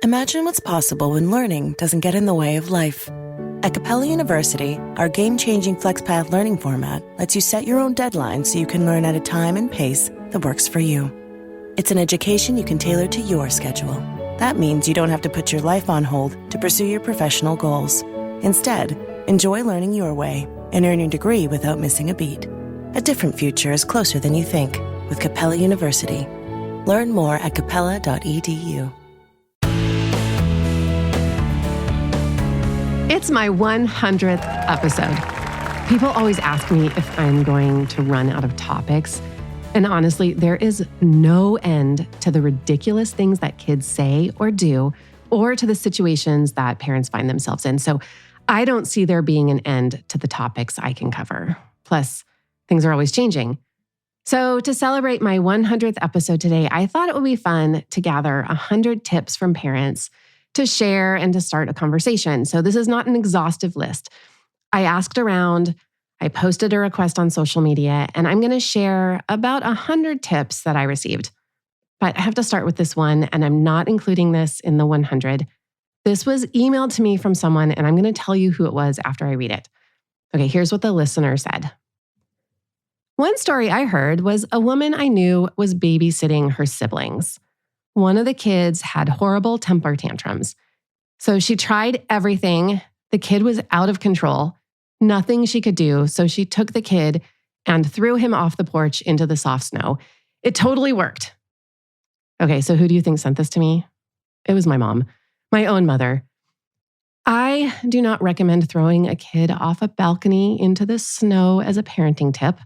Imagine what's possible when learning doesn't get in the way of life. At Capella University, our game-changing FlexPath learning format lets you set your own deadlines so you can learn at a time and pace that works for you. It's an education you can tailor to your schedule. That means you don't have to put your life on hold to pursue your professional goals. Instead, enjoy learning your way and earn your degree without missing a beat. A different future is closer than you think with Capella University. Learn more at capella.edu. It's my 100th episode. People always ask me if I'm going to run out of topics. And honestly, there is no end to the ridiculous things that kids say or do, or to the situations that parents find themselves in. So I don't see there being an end to the topics I can cover. Plus, things are always changing. So to celebrate my 100th episode today, I thought it would be fun to gather 100 tips from parents to share and to start a conversation. So this is not an exhaustive list. I asked around, I posted a request on social media, and I'm going to share about 100 tips that I received. But I have to start with this one, and I'm not including this in the 100. This was emailed to me from someone, and I'm going to tell you who it was after I read it. Okay, here's what the listener said. One story I heard was a woman I knew was babysitting her siblings. One of the kids had horrible temper tantrums. So she tried everything. The kid was out of control. Nothing she could do. So she took the kid and threw him off the porch into the soft snow. It totally worked. Okay, so who do you think sent this to me? It was my mom, my own mother. I do not recommend throwing a kid off a balcony into the snow as a parenting tip.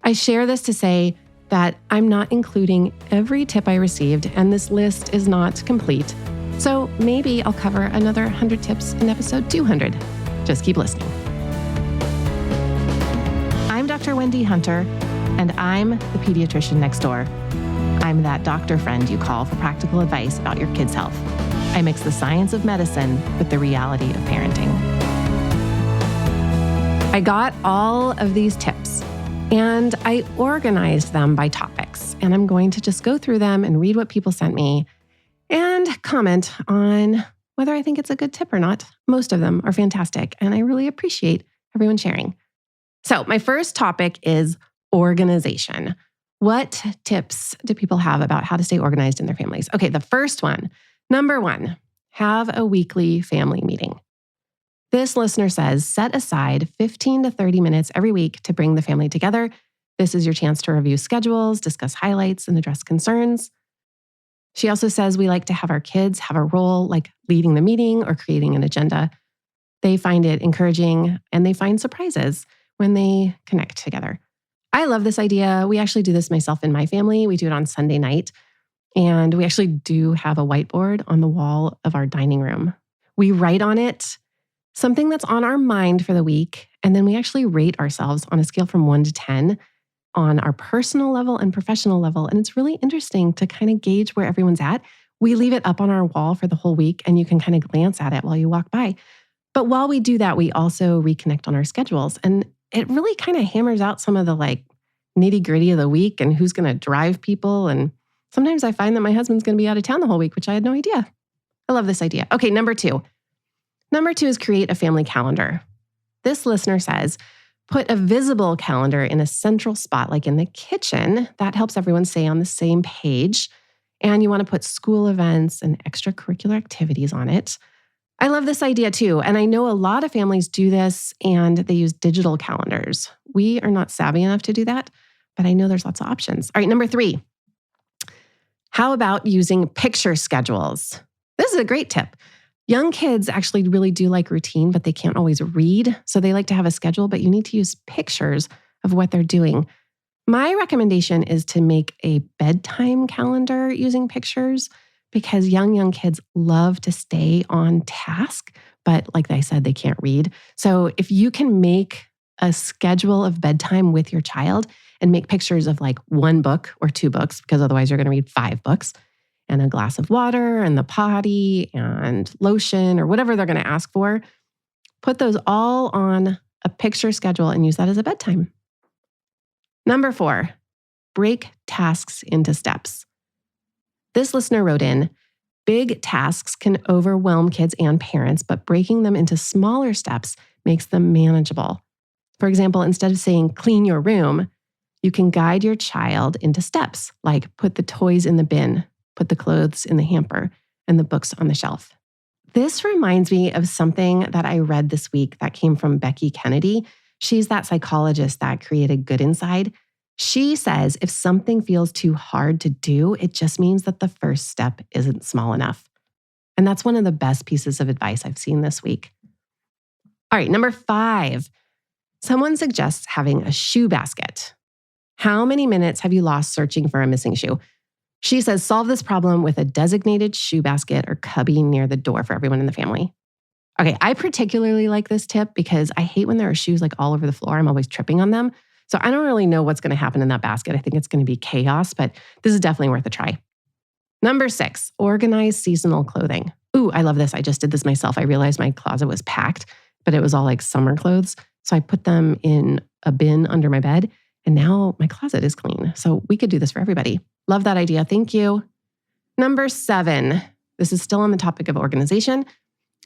I share this to say that I'm not including every tip I received, and this list is not complete. So maybe I'll cover another 100 tips in episode 200. Just keep listening. I'm Dr. Wendy Hunter, and I'm the pediatrician next door. I'm that doctor friend you call for practical advice about your kid's health. I mix the science of medicine with the reality of parenting. I got all of these tips, and I organized them by topics, and I'm going to just go through them and read what people sent me and comment on whether I think it's a good tip or not. Most of them are fantastic, and I really appreciate everyone sharing. So my first topic is organization. What tips do people have about how to stay organized in their families? Okay, the first one, number one, have a weekly family meeting. This listener says, set aside 15 to 30 minutes every week to bring the family together. This is your chance to review schedules, discuss highlights, and address concerns. She also says we like to have our kids have a role like leading the meeting or creating an agenda. They find it encouraging and they find surprises when they connect together. I love this idea. We actually do this myself and my family. We do it on Sunday night. And we actually do have a whiteboard on the wall of our dining room. We write on it something that's on our mind for the week, and then we actually rate ourselves on a scale from 1 to 10 on our personal level and professional level. And it's really interesting to kind of gauge where everyone's at. We leave it up on our wall for the whole week, and you can kind of glance at it while you walk by. But while we do that, we also reconnect on our schedules. And it really kind of hammers out some of the nitty gritty of the week and who's going to drive people. And sometimes I find that my husband's going to be out of town the whole week, which I had no idea. I love this idea. Okay, number two. Number two is create a family calendar. This listener says, put a visible calendar in a central spot, like in the kitchen. That helps everyone stay on the same page. And you want to put school events and extracurricular activities on it. I love this idea too. And I know a lot of families do this and they use digital calendars. We are not savvy enough to do that, but I know there's lots of options. All right, number three. How about using picture schedules? This is a great tip. Young kids actually really do like routine, but they can't always read. So they like to have a schedule, but you need to use pictures of what they're doing. My recommendation is to make a bedtime calendar using pictures because young kids love to stay on task, but like I said, they can't read. So if you can make a schedule of bedtime with your child and make pictures of one book or 2 books, because otherwise you're going to read 5 books, and a glass of water and the potty and lotion or whatever they're going to ask for, put those all on a picture schedule and use that as a bedtime. Number 4, break tasks into steps. This listener wrote in, Big tasks can overwhelm kids and parents, but breaking them into smaller steps makes them manageable. For example, instead of saying, clean your room, you can guide your child into steps like put the toys in the bin, put the clothes in the hamper, and the books on the shelf. This reminds me of something that I read this week that came from Becky Kennedy. She's that psychologist that created Good Inside. She says if something feels too hard to do, it just means that the first step isn't small enough. And that's one of the best pieces of advice I've seen this week. All right, number 5. Someone suggests having a shoe basket. How many minutes have you lost searching for a missing shoe? She says solve this problem with a designated shoe basket or cubby near the door for everyone in the family. Okay, I particularly like this tip because I hate when there are shoes like all over the floor. I'm always tripping on them. So I don't really know what's going to happen in that basket. I think it's going to be chaos, but this is definitely worth a try. Number 6, organize seasonal clothing. Ooh, I love this. I just did this myself. I realized my closet was packed, but it was all like summer clothes. So I put them in a bin under my bed, and now my closet is clean. So we could do this for everybody. Love that idea. Thank you. Number 7, this is still on the topic of organization.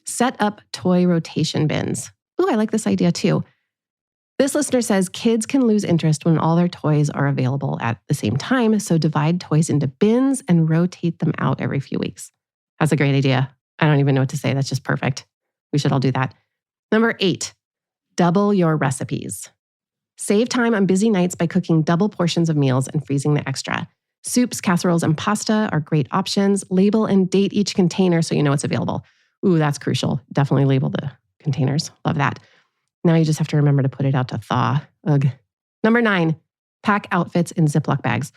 Set up toy rotation bins. Ooh, I like this idea too. This listener says kids can lose interest when all their toys are available at the same time, so divide toys into bins and rotate them out every few weeks. That's a great idea. I don't even know what to say. That's just perfect. We should all do that. Number 8, double your recipes. Save time on busy nights by cooking double portions of meals and freezing the extra. Soups, casseroles, and pasta are great options. Label and date each container so you know it's available. Ooh, that's crucial. Definitely label the containers. Love that. Now you just have to remember to put it out to thaw. Ugh. Number 9, pack outfits in Ziploc bags.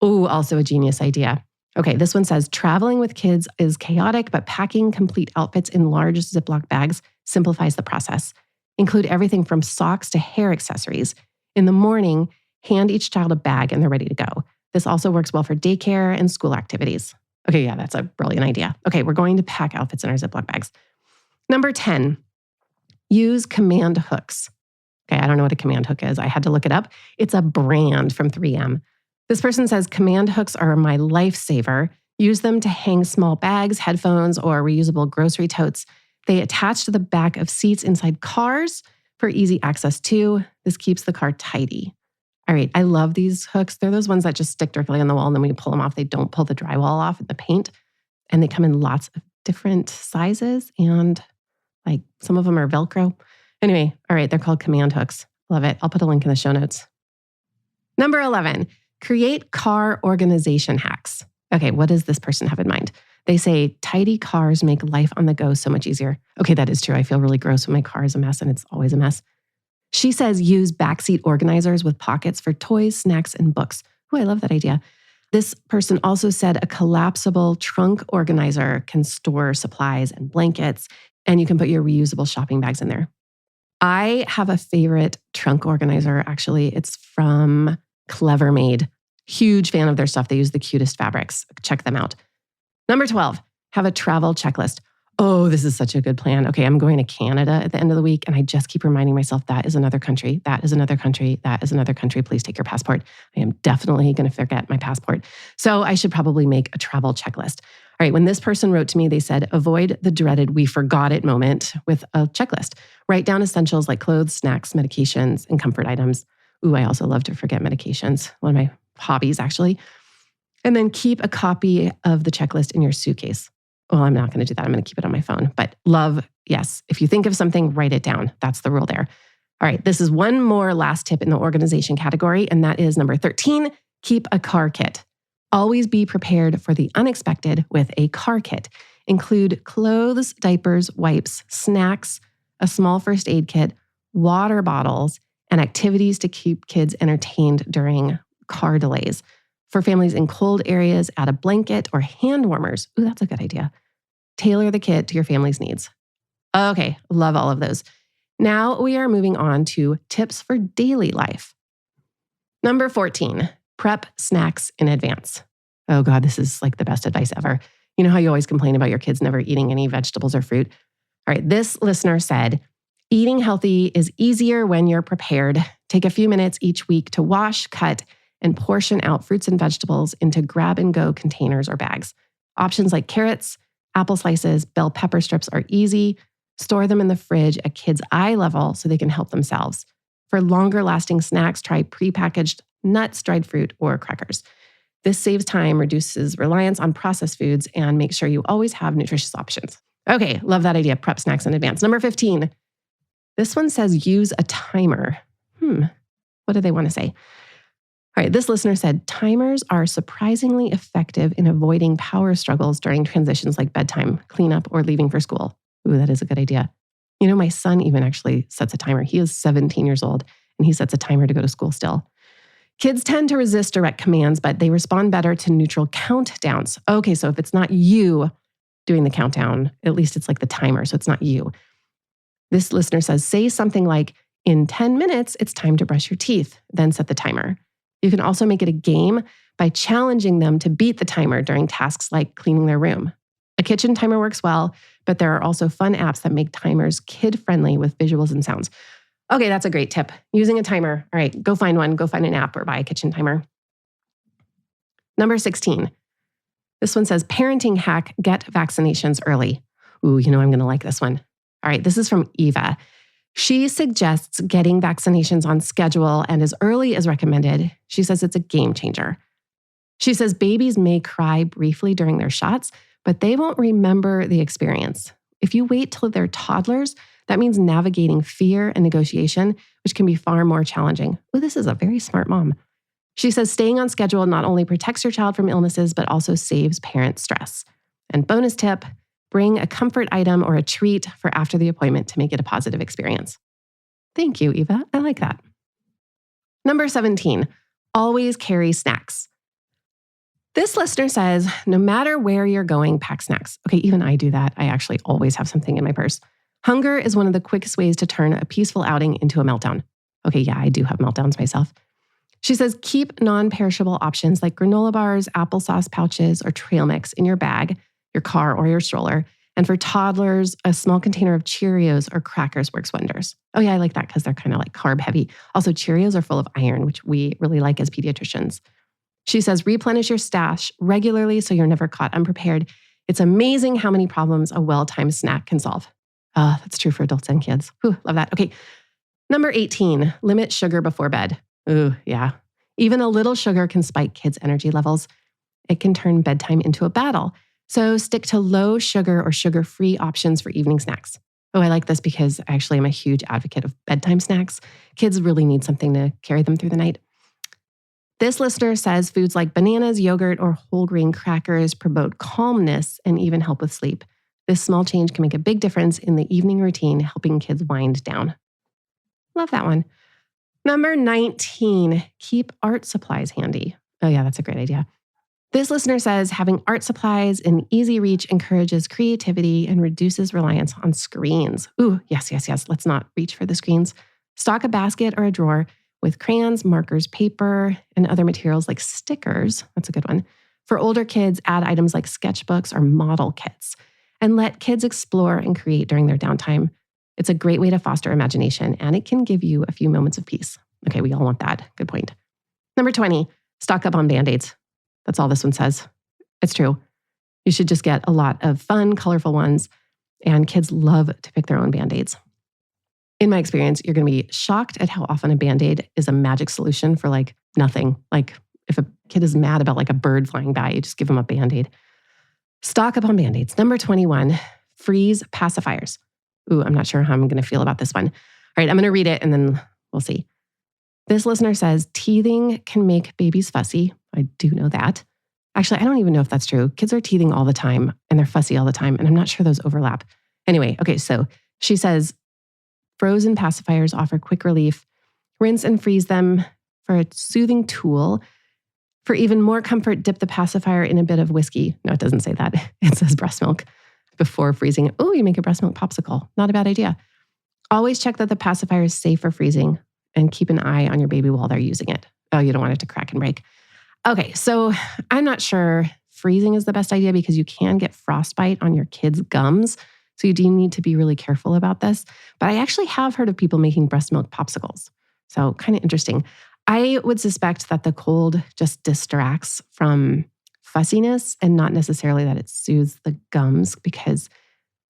Ooh, also a genius idea. Okay, this one says traveling with kids is chaotic, but packing complete outfits in large Ziploc bags simplifies the process. Include everything from socks to hair accessories. In the morning, hand each child a bag and they're ready to go. This also works well for daycare and school activities. Okay, yeah, that's a brilliant idea. Okay, we're going to pack outfits in our Ziploc bags. Number 10, use command hooks. Okay, I don't know what a command hook is. I had to look it up. It's a brand from 3M. This person says command hooks are my lifesaver. Use them to hang small bags, headphones, or reusable grocery totes. They attach to the back of seats inside cars for easy access too. This keeps the car tidy. All right, I love these hooks. They're those ones that just stick directly on the wall, and then when you pull them off, they don't pull the drywall off and the paint. And they come in lots of different sizes, and like some of them are Velcro. Anyway, all right, they're called command hooks. Love it. I'll put a link in the show notes. Number 11, create car organization hacks. Okay, what does this person have in mind? They say, tidy cars make life on the go so much easier. Okay, that is true. I feel really gross when my car is a mess, and it's always a mess. She says, use backseat organizers with pockets for toys, snacks, and books. Oh, I love that idea. This person also said a collapsible trunk organizer can store supplies and blankets, and you can put your reusable shopping bags in there. I have a favorite trunk organizer, actually. It's from Clever Made. Huge fan of their stuff. They use the cutest fabrics. Check them out. Number 12, have a travel checklist. Oh, this is such a good plan. Okay, I'm going to Canada at the end of the week, and I just keep reminding myself that is another country. That is another country. That is another country. Please take your passport. I am definitely going to forget my passport. So I should probably make a travel checklist. All right, when this person wrote to me, they said, avoid the dreaded we forgot it moment with a checklist. Write down essentials like clothes, snacks, medications, and comfort items. Ooh, I also love to forget medications. One of my hobbies, actually. And then keep a copy of the checklist in your suitcase. Well, I'm not going to do that. I'm going to keep it on my phone. But love, yes. If you think of something, write it down. That's the rule there. All right, this is one more last tip in the organization category, and that is number 13, keep a car kit. Always be prepared for the unexpected with a car kit. Include clothes, diapers, wipes, snacks, a small first aid kit, water bottles, and activities to keep kids entertained during car delays. For families in cold areas, add a blanket or hand warmers. Ooh, that's a good idea. Tailor the kit to your family's needs. Okay, love all of those. Now we are moving on to tips for daily life. Number 14, prep snacks in advance. Oh God, this is like the best advice ever. You know how you always complain about your kids never eating any vegetables or fruit? All right, this listener said, eating healthy is easier when you're prepared. Take a few minutes each week to wash, cut, and portion out fruits and vegetables into grab-and-go containers or bags. Options like carrots, apple slices, bell pepper strips are easy. Store them in the fridge at kids' eye level so they can help themselves. For longer lasting snacks, try prepackaged nuts, dried fruit, or crackers. This saves time, reduces reliance on processed foods, and makes sure you always have nutritious options. Okay, love that idea. Prep snacks in advance. Number 15. This one says use a timer. What do they want to say? All right, this listener said, timers are surprisingly effective in avoiding power struggles during transitions like bedtime, cleanup, or leaving for school. Ooh, that is a good idea. You know, my son even actually sets a timer. He is 17 years old, and he sets a timer to go to school still. Kids tend to resist direct commands, but they respond better to neutral countdowns. Okay, so if it's not you doing the countdown, at least it's like the timer, so it's not you. This listener says, say something like, in 10 minutes, it's time to brush your teeth, then set the timer. You can also make it a game by challenging them to beat the timer during tasks like cleaning their room. A kitchen timer works well, but there are also fun apps that make timers kid-friendly with visuals and sounds. Okay, that's a great tip. Using a timer. All right, go find one. Go find an app or buy a kitchen timer. Number 16. This one says, parenting hack, get vaccinations early. Ooh, you know I'm going to like this one. All right, this is from Eva. She suggests getting vaccinations on schedule and as early as recommended. She says it's a game changer. She says babies may cry briefly during their shots, but they won't remember the experience. If you wait till they're toddlers, that means navigating fear and negotiation, which can be far more challenging. Oh, this is a very smart mom. She says staying on schedule not only protects your child from illnesses, but also saves parent stress. And bonus tip, bring a comfort item or a treat for after the appointment to make it a positive experience. Thank you, Eva. I like that. Number 17, always carry snacks. This listener says, no matter where you're going, pack snacks. Okay, even I do that. I actually always have something in my purse. Hunger is one of the quickest ways to turn a peaceful outing into a meltdown. Okay, yeah, I do have meltdowns myself. She says, keep non-perishable options like granola bars, applesauce pouches, or trail mix in your bag, your car, or your stroller. And for toddlers, a small container of Cheerios or crackers works wonders. Oh yeah, I like that because they're kind of like carb heavy. Also, Cheerios are full of iron, which we really like as pediatricians. She says, replenish your stash regularly so you're never caught unprepared. It's amazing how many problems a well-timed snack can solve. That's true for adults and kids. Ooh, love that. Okay. Number 18, limit sugar before bed. Ooh, yeah. Even a little sugar can spike kids' energy levels. It can turn bedtime into a battle. So stick to low sugar or sugar-free options for evening snacks. Oh, I like this because actually I'm a huge advocate of bedtime snacks. Kids really need something to carry them through the night. This listener says foods like bananas, yogurt, or whole grain crackers promote calmness and even help with sleep. This small change can make a big difference in the evening routine, helping kids wind down. Love that one. Number 19, keep art supplies handy. Oh yeah, that's a great idea. This listener says having art supplies in easy reach encourages creativity and reduces reliance on screens. Ooh, yes. Let's not reach for the screens. Stock a basket or a drawer with crayons, markers, paper, and other materials like stickers. That's a good one. For older kids, add items like sketchbooks or model kits. And let kids explore and create during their downtime. It's a great way to foster imagination, and it can give you a few moments of peace. Okay, we all want that. Good point. Number 20, stock up on Band-Aids. That's all this one says. It's true. You should just get a lot of fun, colorful ones, and kids love to pick their own Band-Aids. In my experience, you're going to be shocked at how often a Band-Aid is a magic solution for like nothing. Like if a kid is mad about like a bird flying by, you just give them a Band-Aid. Stock up on Band-Aids. Number 21, freeze pacifiers. Ooh, I'm not sure how I'm going to feel about this one. All right, I'm going to read it and then we'll see. This listener says, teething can make babies fussy. I do know that. Actually, I don't even know if that's true. Kids are teething all the time and they're fussy all the time, and I'm not sure those overlap. Anyway, okay, so she says, frozen pacifiers offer quick relief. Rinse and freeze them for a soothing tool. For even more comfort, dip the pacifier in a bit of whiskey. No, it doesn't say that. It says breast milk before freezing. Oh, you make a breast milk popsicle. Not a bad idea. Always check that the pacifier is safe for freezing and keep an eye on your baby while they're using it. Oh, you don't want it to crack and break. Okay, so I'm not sure freezing is the best idea because you can get frostbite on your kids' gums. So you do need to be really careful about this. But I actually have heard of people making breast milk popsicles. So kind of interesting. I would suspect that the cold just distracts from fussiness and not necessarily that it soothes the gums, because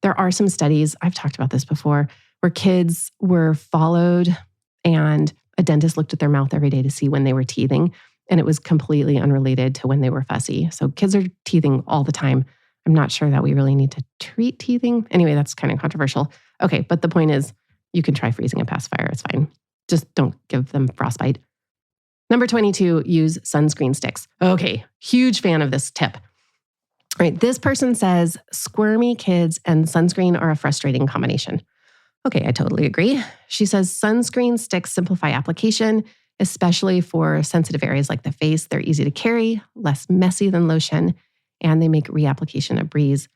there are some studies, I've talked about this before, where kids were followed and a dentist looked at their mouth every day to see when they were teething, and it was completely unrelated to when they were fussy. So kids are teething all the time. I'm not sure that we really need to treat teething. Anyway, that's kind of controversial. Okay, but the point is you can try freezing a pacifier. It's fine. Just don't give them frostbite. Number 22, use sunscreen sticks. Okay, huge fan of this tip. All right, this person says squirmy kids and sunscreen are a frustrating combination. Okay, I totally agree. She says sunscreen sticks simplify application, especially for sensitive areas like the face. They're easy to carry, less messy than lotion, and they make reapplication a breeze.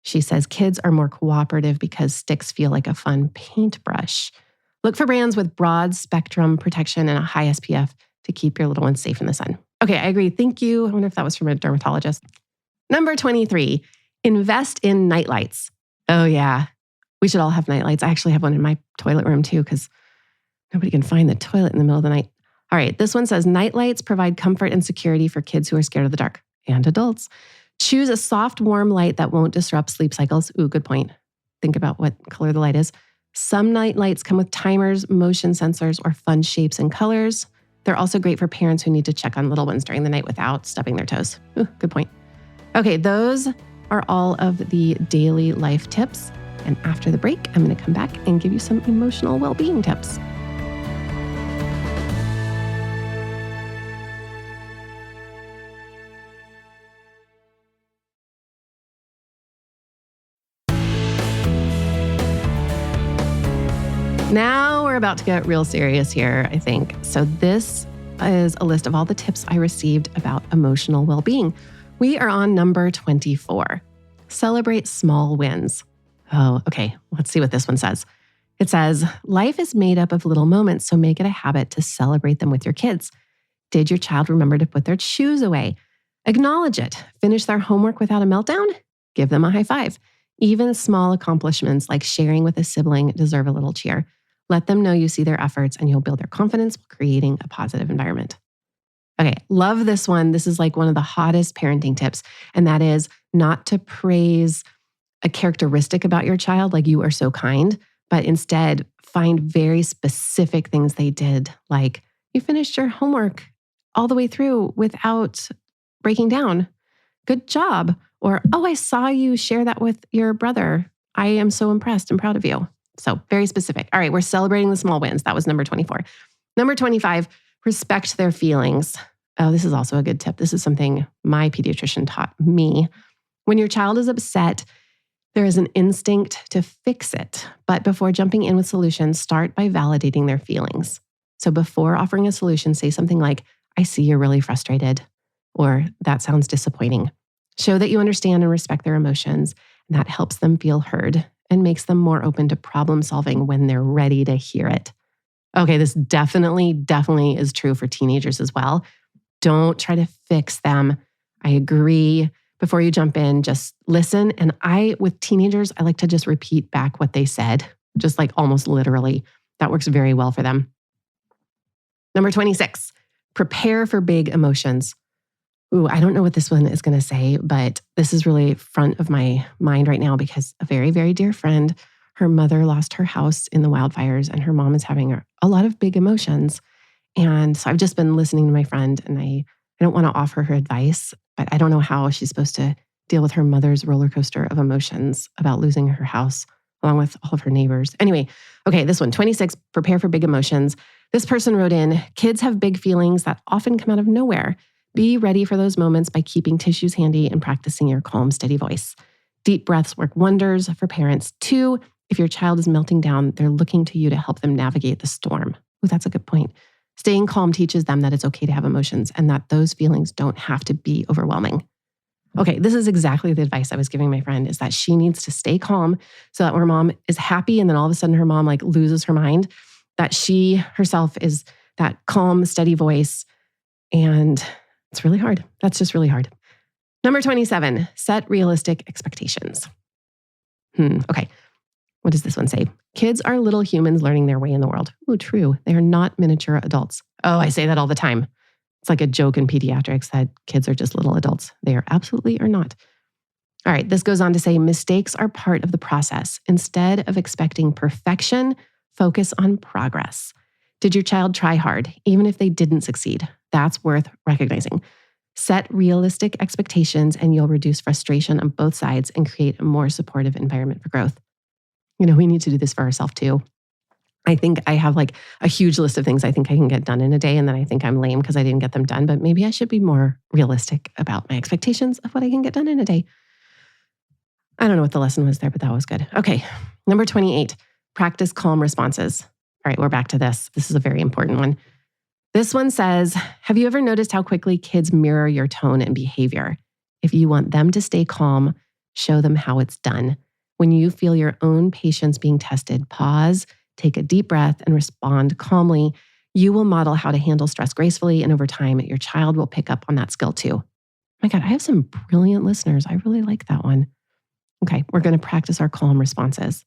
She says kids are more cooperative because sticks feel like a fun paintbrush. Look for brands with broad spectrum protection and a high SPF to keep your little ones safe in the sun. Okay, I agree. Thank you. I wonder if that was from a dermatologist. Number 23, invest in nightlights. Oh yeah, we should all have nightlights. I actually have one in my toilet room too, because nobody can find the toilet in the middle of the night. All right, this one says nightlights provide comfort and security for kids who are scared of the dark, and adults. Choose a soft, warm light that won't disrupt sleep cycles. Ooh, good point. Think about what color the light is. Some night lights come with timers, motion sensors, or fun shapes and colors. They're also great for parents who need to check on little ones during the night without stubbing their toes. Ooh, good point. Okay, those are all of the daily life tips. And after the break, I'm going to come back and give you some emotional well-being tips. Now we're about to get real serious here, I think. So this is a list of all the tips I received about emotional well-being. We are on number 24. Celebrate small wins. Oh, okay. Let's see what this one says. It says, life is made up of little moments, so make it a habit to celebrate them with your kids. Did your child remember to put their shoes away? Acknowledge it. Finish their homework without a meltdown? Give them a high five. Even small accomplishments like sharing with a sibling deserve a little cheer. Let them know you see their efforts and you'll build their confidence while creating a positive environment. Okay, love this one. This is like one of the hottest parenting tips, and that is not to praise a characteristic about your child, like you are so kind, but instead find very specific things they did, like you finished your homework all the way through without breaking down. Good job. Or, oh, I saw you share that with your brother. I am so impressed and proud of you. So very specific. All right, we're celebrating the small wins. That was number 24. Number 25, respect their feelings. Oh, this is also a good tip. This is something my pediatrician taught me. When your child is upset, there is an instinct to fix it. But before jumping in with solutions, start by validating their feelings. So before offering a solution, say something like, I see you're really frustrated, or that sounds disappointing. Show that you understand and respect their emotions, and that helps them feel heard and makes them more open to problem solving when they're ready to hear it. Okay, this definitely is true for teenagers as well. Don't try to fix them. I agree. Before you jump in, just listen. And with teenagers, I like to just repeat back what they said, just like almost literally. That works very well for them. Number 26, prepare for big emotions. Ooh, I don't know what this one is going to say, but this is really front of my mind right now because a very, very dear friend, her mother lost her house in the wildfires and her mom is having a lot of big emotions. And so I've just been listening to my friend, and I don't want to offer her advice, but I don't know how she's supposed to deal with her mother's roller coaster of emotions about losing her house along with all of her neighbors. Anyway, okay, this one, 26, prepare for big emotions. This person wrote in, kids have big feelings that often come out of nowhere. Be ready for those moments by keeping tissues handy and practicing your calm, steady voice. Deep breaths work wonders for parents. 2, if your child is melting down, they're looking to you to help them navigate the storm. Ooh, that's a good point. Staying calm teaches them that it's okay to have emotions and that those feelings don't have to be overwhelming. Okay, this is exactly the advice I was giving my friend, is that she needs to stay calm so that when her mom is happy and then all of a sudden her mom loses her mind, that she herself is that calm, steady voice. And it's really hard. That's just really hard. Number 27, set realistic expectations. Okay. What does this one say? Kids are little humans learning their way in the world. Oh, true. They are not miniature adults. Oh, I say that all the time. It's like a joke in pediatrics that kids are just little adults. They are absolutely are not. All right, this goes on to say mistakes are part of the process. Instead of expecting perfection, focus on progress. Did your child try hard, even if they didn't succeed? That's worth recognizing. Set realistic expectations and you'll reduce frustration on both sides and create a more supportive environment for growth. We need to do this for ourselves too. I think I have like a huge list of things I think I can get done in a day, and then I think I'm lame because I didn't get them done, but maybe I should be more realistic about my expectations of what I can get done in a day. I don't know what the lesson was there, but that was good. Okay, number 28, practice calm responses. All right, we're back to this. This is a very important one. This one says, have you ever noticed how quickly kids mirror your tone and behavior? If you want them to stay calm, show them how it's done. When you feel your own patience being tested, pause, take a deep breath, and respond calmly. You will model how to handle stress gracefully, and over time, your child will pick up on that skill too. My God, I have some brilliant listeners. I really like that one. Okay, we're going to practice our calm responses.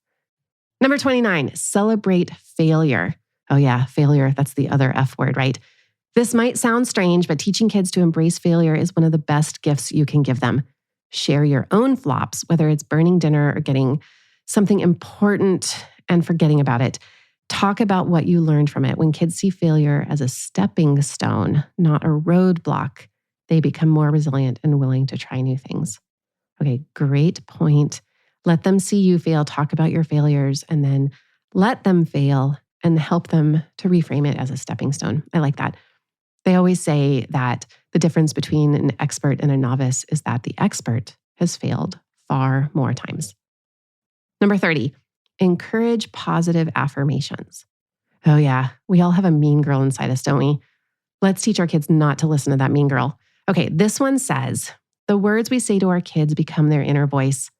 Number 29, celebrate failure. Oh yeah, failure, that's the other F word, right? This might sound strange, but teaching kids to embrace failure is one of the best gifts you can give them. Share your own flops, whether it's burning dinner or getting something important and forgetting about it. Talk about what you learned from it. When kids see failure as a stepping stone, not a roadblock, they become more resilient and willing to try new things. Okay, great point. Let them see you fail, talk about your failures, and then let them fail and help them to reframe it as a stepping stone. I like that. They always say that the difference between an expert and a novice is that the expert has failed far more times. Number 30, encourage positive affirmations. Oh yeah, we all have a mean girl inside us, don't we? Let's teach our kids not to listen to that mean girl. Okay, this one says, the words we say to our kids become their inner voice.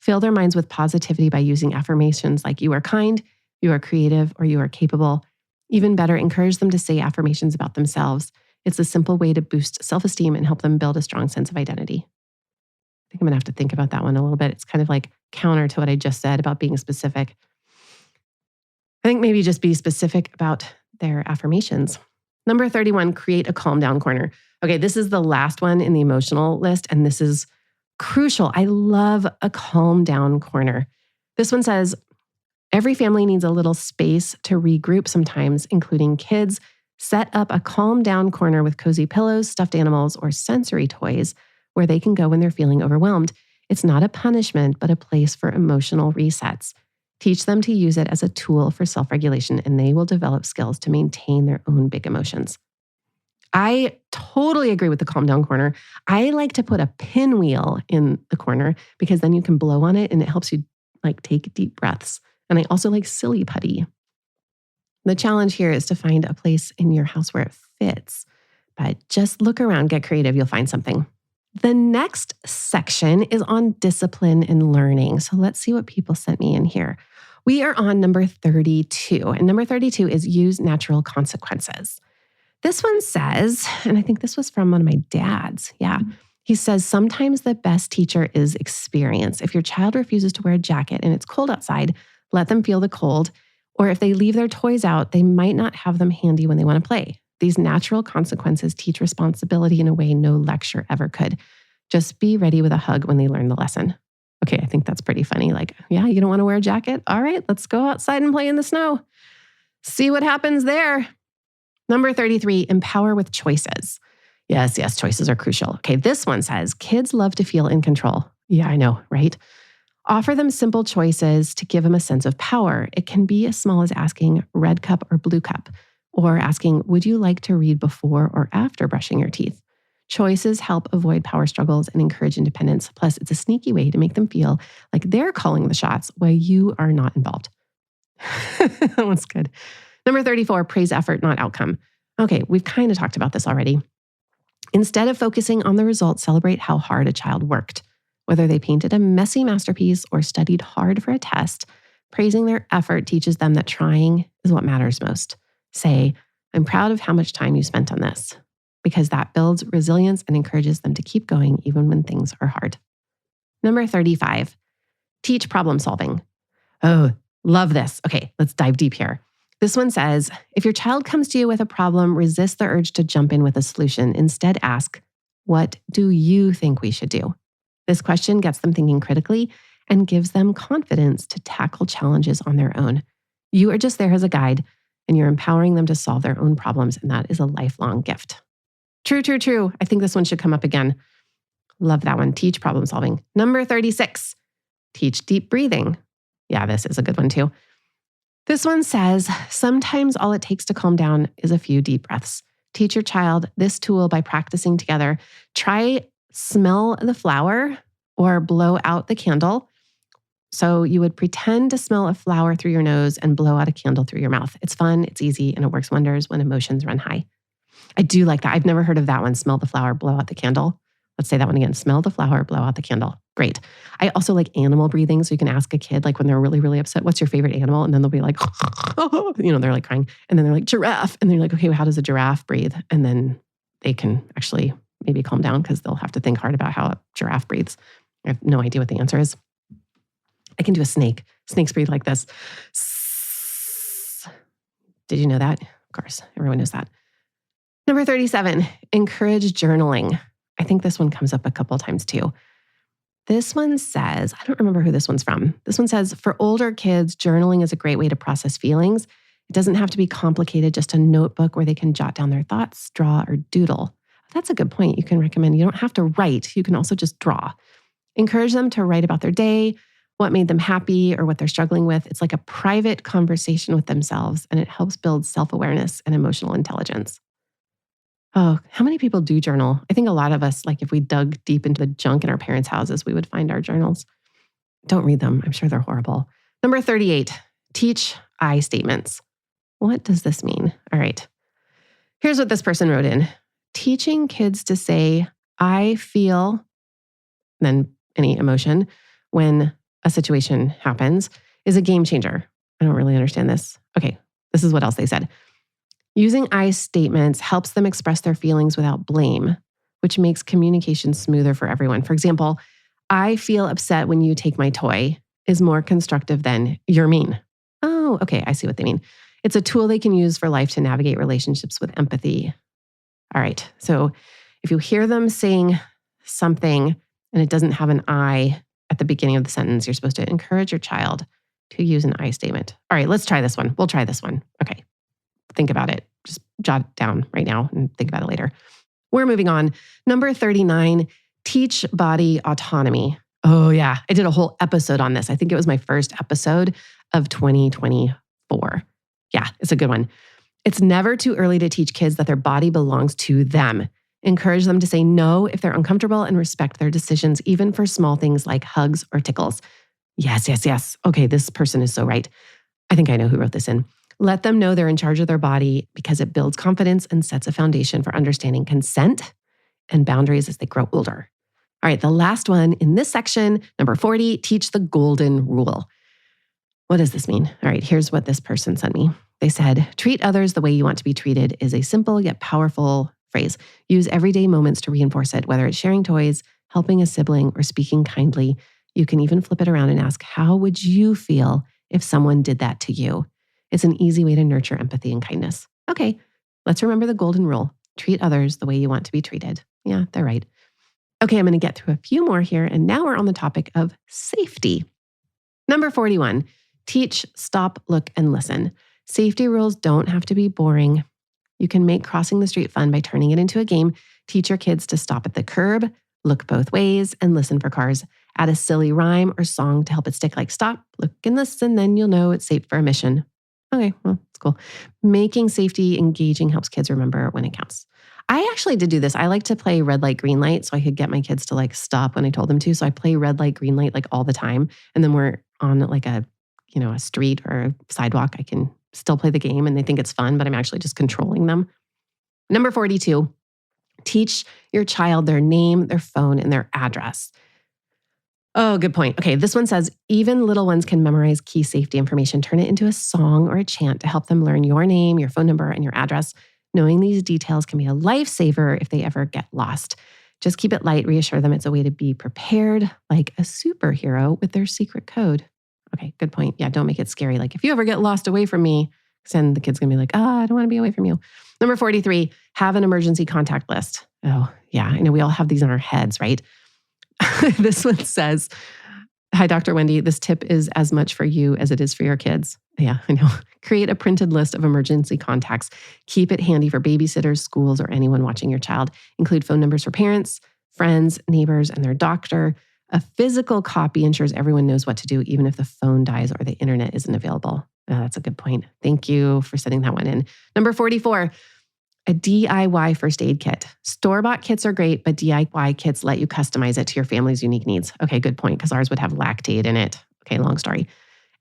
Fill their minds with positivity by using affirmations like you are kind, you are creative, or you are capable. Even better, encourage them to say affirmations about themselves. It's a simple way to boost self-esteem and help them build a strong sense of identity. I think I'm going to have to think about that one a little bit. It's kind of like counter to what I just said about being specific. I think maybe just be specific about their affirmations. Number 31, create a calm down corner. Okay, this is the last one in the emotional list, and this is crucial. I love a calm down corner. This one says, every family needs a little space to regroup sometimes, including kids. Set up a calm down corner with cozy pillows, stuffed animals, or sensory toys where they can go when they're feeling overwhelmed. It's not a punishment, but a place for emotional resets. Teach them to use it as a tool for self-regulation, and they will develop skills to maintain their own big emotions. I totally agree with the calm down corner. I like to put a pinwheel in the corner because then you can blow on it and it helps you like take deep breaths. And I also like silly putty. The challenge here is to find a place in your house where it fits. But just look around, get creative, you'll find something. The next section is on discipline and learning. So let's see what people sent me in here. We are on number 32. And number 32 is use natural consequences. This one says, and I think this was from one of my dads. Yeah. He says, sometimes the best teacher is experience. If your child refuses to wear a jacket and it's cold outside, let them feel the cold. Or if they leave their toys out, they might not have them handy when they want to play. These natural consequences teach responsibility in a way no lecture ever could. Just be ready with a hug when they learn the lesson. Okay, I think that's pretty funny. Like, yeah, you don't want to wear a jacket? All right, let's go outside and play in the snow. See what happens there. Number 33, empower with choices. Yes, choices are crucial. Okay, this one says, kids love to feel in control. Yeah, I know, right? Offer them simple choices to give them a sense of power. It can be as small as asking red cup or blue cup, or asking, would you like to read before or after brushing your teeth? Choices help avoid power struggles and encourage independence. Plus, it's a sneaky way to make them feel like they're calling the shots while you are not involved. That one's good. Number 34, praise effort, not outcome. Okay, we've kind of talked about this already. Instead of focusing on the results, celebrate how hard a child worked. Whether they painted a messy masterpiece or studied hard for a test, praising their effort teaches them that trying is what matters most. Say, I'm proud of how much time you spent on this, because that builds resilience and encourages them to keep going even when things are hard. Number 35, teach problem solving. Oh, love this. Okay, let's dive deep here. This one says, if your child comes to you with a problem, resist the urge to jump in with a solution. Instead, ask, what do you think we should do? This question gets them thinking critically and gives them confidence to tackle challenges on their own. You are just there as a guide, and you're empowering them to solve their own problems, and that is a lifelong gift. True, true, true. I think this one should come up again. Love that one. Teach problem solving. Number 36, teach deep breathing. Yeah, this is a good one too. This one says, sometimes all it takes to calm down is a few deep breaths. Teach your child this tool by practicing together. Try smell the flower or blow out the candle. So you would pretend to smell a flower through your nose and blow out a candle through your mouth. It's fun, it's easy, and it works wonders when emotions run high. I do like that. I've never heard of that one. Smell the flower, blow out the candle. Let's say that one again. Smell the flower, blow out the candle. Great. I also like animal breathing. So you can ask a kid, like when they're really, really upset, what's your favorite animal? And then they'll be like, they're like crying. And then they're like, giraffe. And then you're like, okay, well, how does a giraffe breathe? And then they can actually maybe calm down because they'll have to think hard about how a giraffe breathes. I have no idea what the answer is. I can do a snake. Snakes breathe like this. Did you know that? Of course, everyone knows that. Number 37, encourage journaling. I think this one comes up a couple times too. This one says, I don't remember who this one's from. This one says, for older kids, journaling is a great way to process feelings. It doesn't have to be complicated, just a notebook where they can jot down their thoughts, draw, or doodle. That's a good point. You can recommend. You don't have to write. You can also just draw. Encourage them to write about their day, what made them happy, or what they're struggling with. It's like a private conversation with themselves, and it helps build self-awareness and emotional intelligence. Oh, how many people do journal? I think a lot of us, like if we dug deep into the junk in our parents' houses, we would find our journals. Don't read them. I'm sure they're horrible. Number 38, teach I statements. What does this mean? All right. Here's what this person wrote in. Teaching kids to say, I feel, then any emotion, when a situation happens is a game changer. I don't really understand this. Okay, this is what else they said. Using I statements helps them express their feelings without blame, which makes communication smoother for everyone. For example, I feel upset when you take my toy is more constructive than you're mean. Oh, okay, I see what they mean. It's a tool they can use for life to navigate relationships with empathy. All right, so if you hear them saying something and it doesn't have an I at the beginning of the sentence, you're supposed to encourage your child to use an I statement. All right, let's try this one. We'll try this one. Okay. Think about it. Just jot it down right now and think about it later. We're moving on. Number 39, teach body autonomy. Oh yeah, I did a whole episode on this. I think it was my first episode of 2024. Yeah, it's a good one. It's never too early to teach kids that their body belongs to them. Encourage them to say no if they're uncomfortable and respect their decisions, even for small things like hugs or tickles. Yes, yes, yes. Okay, this person is so right. I think I know who wrote this in. Let them know they're in charge of their body because it builds confidence and sets a foundation for understanding consent and boundaries as they grow older. All right, the last one in this section, number 40, teach the golden rule. What does this mean? All right, here's what this person sent me. They said, treat others the way you want to be treated is a simple yet powerful phrase. Use everyday moments to reinforce it, whether it's sharing toys, helping a sibling, or speaking kindly. You can even flip it around and ask, how would you feel if someone did that to you? It's an easy way to nurture empathy and kindness. Okay, let's remember the golden rule. Treat others the way you want to be treated. Yeah, they're right. Okay, I'm going to get through a few more here, and now we're on the topic of safety. Number 41, teach, stop, look, and listen. Safety rules don't have to be boring. You can make crossing the street fun by turning it into a game. Teach your kids to stop at the curb, look both ways, and listen for cars. Add a silly rhyme or song to help it stick, like stop, look, and listen, then you'll know it's safe for a mission. Okay, well, it's cool. Making safety engaging helps kids remember when it counts. I actually did do this. I like to play red light, green light so I could get my kids to like stop when I told them to. So I play red light, green light like all the time. And then we're on like a street or a sidewalk. I can still play the game and they think it's fun, but I'm actually just controlling them. Number 42, teach your child their name, their phone, and their address. Oh, good point. Okay, this one says, even little ones can memorize key safety information. Turn it into a song or a chant to help them learn your name, your phone number, and your address. Knowing these details can be a lifesaver if they ever get lost. Just keep it light. Reassure them it's a way to be prepared, like a superhero with their secret code. Okay, good point. Yeah, don't make it scary. Like if you ever get lost away from me, Then the kid's going to be like, I don't want to be away from you. Number 43, have an emergency contact list. Oh, yeah. I know we all have these in our heads, right? This one says, hi, Dr. Wendy. This tip is as much for you as it is for your kids. Yeah, I know. Create a printed list of emergency contacts. Keep it handy for babysitters, schools, or anyone watching your child. Include phone numbers for parents, friends, neighbors, and their doctor. A physical copy ensures everyone knows what to do, even if the phone dies or the internet isn't available. Oh, that's a good point. Thank you for setting that one in. Number 44, a DIY first aid kit. Store-bought kits are great, but DIY kits let you customize it to your family's unique needs. Okay, good point, because ours would have Lactaid in it. Okay, long story.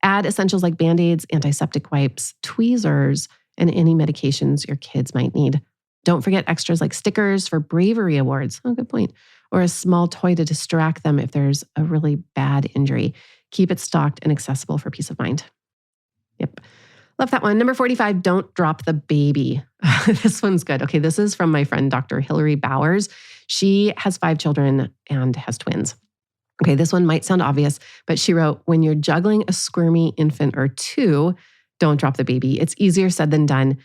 Add essentials like Band-Aids, antiseptic wipes, tweezers, and any medications your kids might need. Don't forget extras like stickers for bravery awards. Oh, good point. Or a small toy to distract them if there's a really bad injury. Keep it stocked and accessible for peace of mind. Yep. Love that one. Number 45, don't drop the baby. This one's good. Okay, this is from my friend, Dr. Hillary Bowers. She has 5 children and has twins. Okay, this one might sound obvious, but she wrote, when you're juggling a squirmy infant or 2, don't drop the baby. It's easier said than done.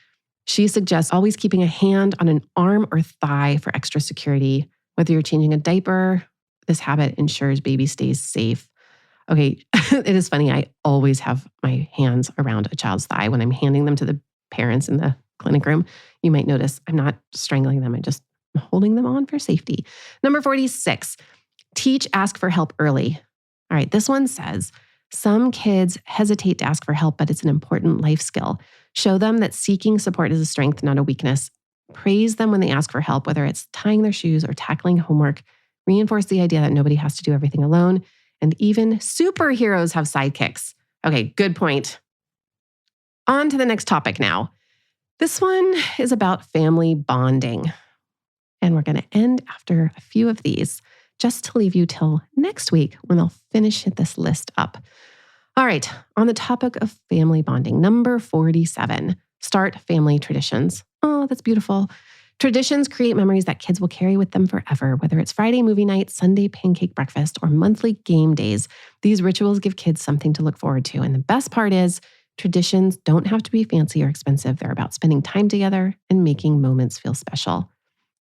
She suggests always keeping a hand on an arm or thigh for extra security. Whether you're changing a diaper, this habit ensures baby stays safe. Okay, it is funny. I always have my hands around a child's thigh when I'm handing them to the parents in the clinic room. You might notice I'm not strangling them. I'm just holding them on for safety. Number 46, teach, ask for help early. All right, this one says, some kids hesitate to ask for help, but it's an important life skill. Show them that seeking support is a strength, not a weakness. Praise them when they ask for help, whether it's tying their shoes or tackling homework. Reinforce the idea that nobody has to do everything alone. And even superheroes have sidekicks. Okay, good point. On to the next topic now. This one is about family bonding. And we're going to end after a few of these, just to leave you till next week when I'll finish this list up. All right, on the topic of family bonding, number 47, start family traditions. Oh, that's beautiful. Traditions create memories that kids will carry with them forever, whether it's Friday movie night, Sunday pancake breakfast, or monthly game days. These rituals give kids something to look forward to. And the best part is, traditions don't have to be fancy or expensive. They're about spending time together and making moments feel special.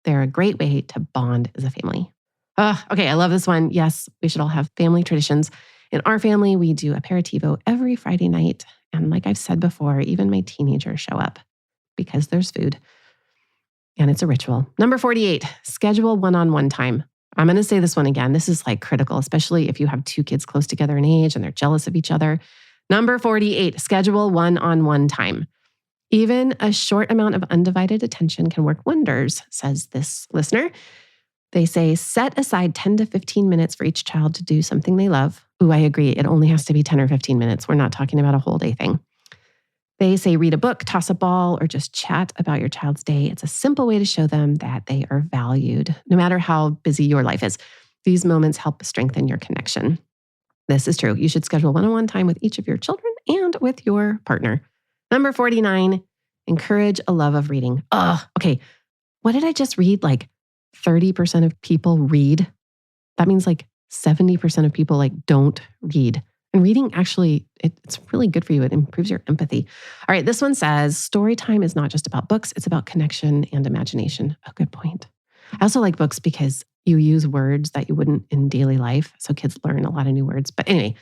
They're a great way to bond as a family. Okay, I love this one. Yes, we should all have family traditions. In our family, we do aperitivo every Friday night. And like I've said before, even my teenagers show up because there's food. And it's a ritual. Number 48, schedule one-on-one time. I'm going to say this one again. This is like critical, especially if you have 2 kids close together in age and they're jealous of each other. Number 48, schedule one-on-one time. Even a short amount of undivided attention can work wonders, says this listener. They say, set aside 10 to 15 minutes for each child to do something they love. Ooh, I agree. It only has to be 10 or 15 minutes. We're not talking about a whole day thing. They say read a book, toss a ball, or just chat about your child's day. It's a simple way to show them that they are valued, no matter how busy your life is. These moments help strengthen your connection. This is true. You should schedule one-on-one time with each of your children and with your partner. Number 49, encourage a love of reading. Okay. What did I just read? Like 30% of people read. That means like 70% of people don't read. And reading actually, it's really good for you. It improves your empathy. All right, this one says, story time is not just about books. It's about connection and imagination. A good point. I also like books because you use words that you wouldn't in daily life. So kids learn a lot of new words. But anyway,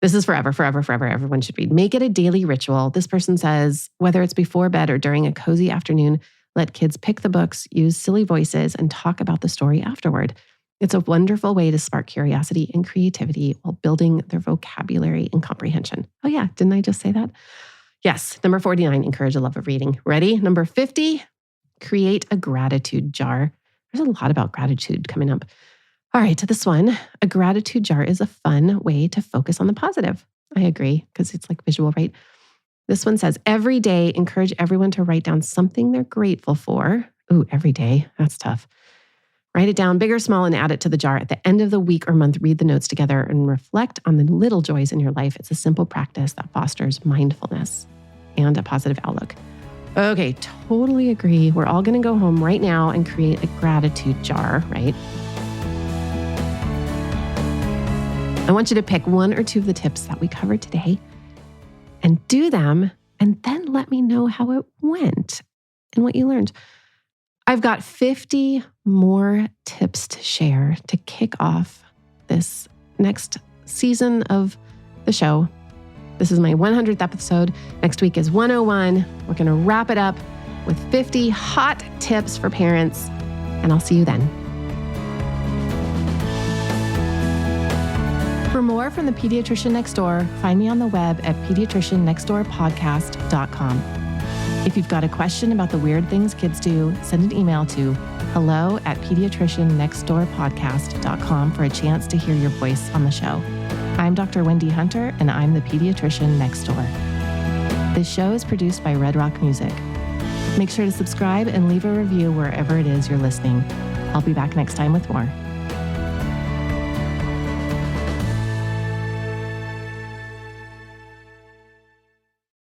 this is forever. Everyone should read. Make it a daily ritual. This person says, whether it's before bed or during a cozy afternoon, let kids pick the books, use silly voices, and talk about the story afterward. It's a wonderful way to spark curiosity and creativity while building their vocabulary and comprehension. Oh yeah, didn't I just say that? Yes. Number 49, encourage a love of reading. Ready? Number 50, create a gratitude jar. There's a lot about gratitude coming up. All right, to this one, a gratitude jar is a fun way to focus on the positive. I agree, because it's like visual, right? This one says, every day, encourage everyone to write down something they're grateful for. Ooh, every day. That's tough. Write it down, big or small, and add it to the jar. At the end of the week or month, read the notes together and reflect on the little joys in your life. It's a simple practice that fosters mindfulness and a positive outlook. Okay, totally agree. We're all going to go home right now and create a gratitude jar, right? I want you to pick 1 or 2 of the tips that we covered today and do them and then let me know how it went and what you learned. I've got 50 more tips to share to kick off this next season of the show. This is my 100th episode. Next week is 101. We're going to wrap it up with 50 hot tips for parents, and I'll see you then. For more from the Pediatrician Next Door, find me on the web at pediatriciannextdoorpodcast.com. If you've got a question about the weird things kids do, send an email to hello@pediatriciannextdoorpodcast.com for a chance to hear your voice on the show. I'm Dr. Wendy Hunter, and I'm the Pediatrician Next Door. This show is produced by Red Rock Music. Make sure to subscribe and leave a review wherever it is you're listening. I'll be back next time with more.